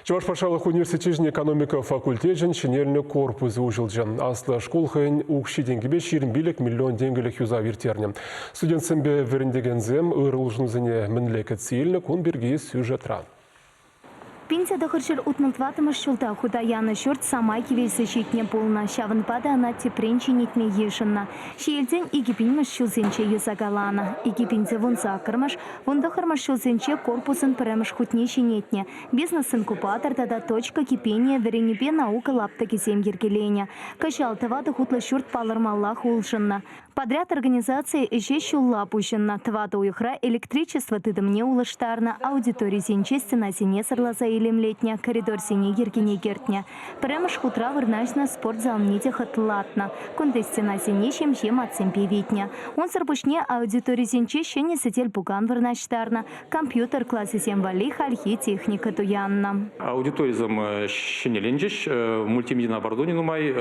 Чавашпашалық университетінің экономика факультетін шинеліні корпус ұжылжын. Аслы школхын ұқши денгебе 20 миллион денгелік юза вертерні. Студентсімбе веріндегензем ұйрылжынызыне мінлекет сейілі конберге сюжетра. Пенсияда хыршыр утмылтватымыш шулта худаяны шорт самай кивельсы щитне полна. Шавынпада она тепренче нетме ешынна. Шиелден игипинмыш шулсенче юзагалана. Игипинзе вон закырмыш, вон хырмыш шулсенче корпусын премыш хутнеши нетне. Бизнес-инкубатор тада точка кипения веренепе наука лаптаки семгергеленя. Кашалтывады хутлы шурт палырмаллах улшынна. Подряд организации еще щулла пущенна. Твада уйхра электричество тыдымне улыштарна. Аудитории сенчестина синесырла заилемлетня. Коридор сине ергене гертня. Премыш хутра вырнашна спортзал нете хатлатна. Контестина синечем жем отсемпе витня. Он сарпушне аудитории сенче щене сетель пуган вырнаштарна. Компьютер классы сем вали хальхи техника туянна. Аудиторизм щене ленжеш, мультимедийное оборудование нумай,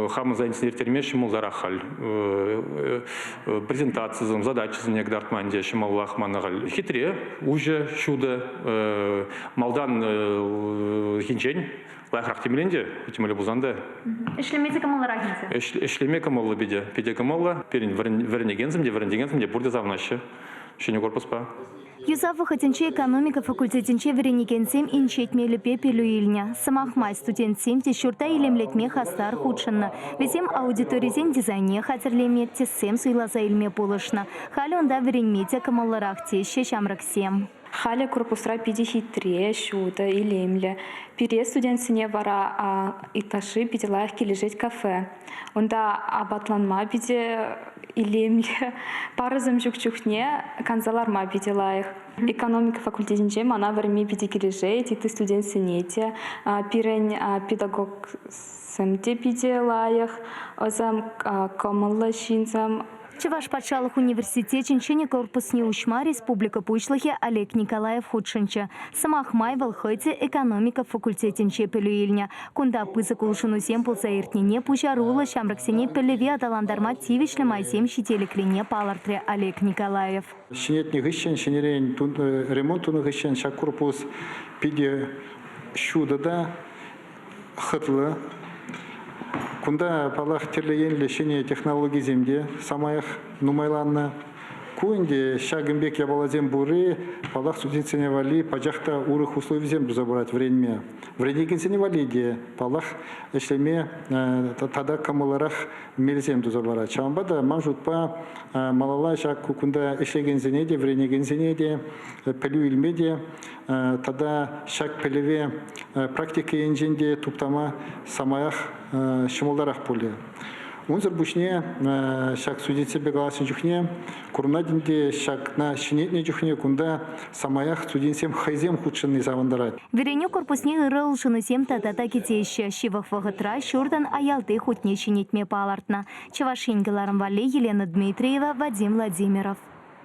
хамы заинтересованы шимул зарахаль, презентация, задачи за негдартманде шимул лахманагаль. Хитре уже чудо малдан хинчень. Лайхрах темленде, тем более бузанда. Эшлемете камала разница? Эшлеме камала биде, биде камала, перед вернегензем, где бурда завнаще, еще не корпус па. Юзафа хотенче экономика факультетенче веренекенсем инчетмели пепелю ильня. Самахмай студент семте шурта илемлетме хастар худшынна. Весем аудиторизен дизайне хатерлеметте сем суйлаза илме полышна. Хали онда веренмете камаларах теше шамраксем. Халя корпусра пиди хитре, шута и лемля. Пере студентсине вара иташи пидилаях лежать кафе. Онда абатланма пиди и лемля. Паразам жук-чухне канзаларма пидилаях. Экономика факультетинче мана время пиди лежать, и ты студентсинете. Пирень педагог сэмте пидилаях. Озам комалла шинзам. Чавашпашалық университет чинчене корпусне ушма республика пучлахе Олег Николаев худшынча. Самахмай валхайте экономика факультетинче пелюильня. Кунда пызык улшыну сем пулсаиртнине пужарула шамраксене пелеве аталандарма тивишле майсем щителеклене палартре Олег Николаев. Щенетни гыщен, щенерен ремонтуны гыщен, шак корпус пиде щудада хытлы. Кунда палах терлеген лечение технологий земде, самаях нумайланна. Кунде шагымбек ябалазем буры, палах студентсене вали, пажахта урых условий земду забрать время. Вредникенсене вали де, палах эшлеме тада камаларах мельземду забрать. Чамбада мажутпа малала шаг кунда эшлегенсене де, вредникенсене де, пелю илмеде, тада шаг пелеве практика енженде туптама самаях шимолдарах поле. Унзер бушне шак судите бегаласын жухне, курнадинде шак на шинетне жухне кунда самаях судинсем хайзем худшынный завандарат. Вереню корпусне ырылшыны сем татата кетейші. Шивах вағытра шурдан аялты хутне шинетме палартна. Чавашингеларым вали Елена Дмитриева, Вадим Владимиров.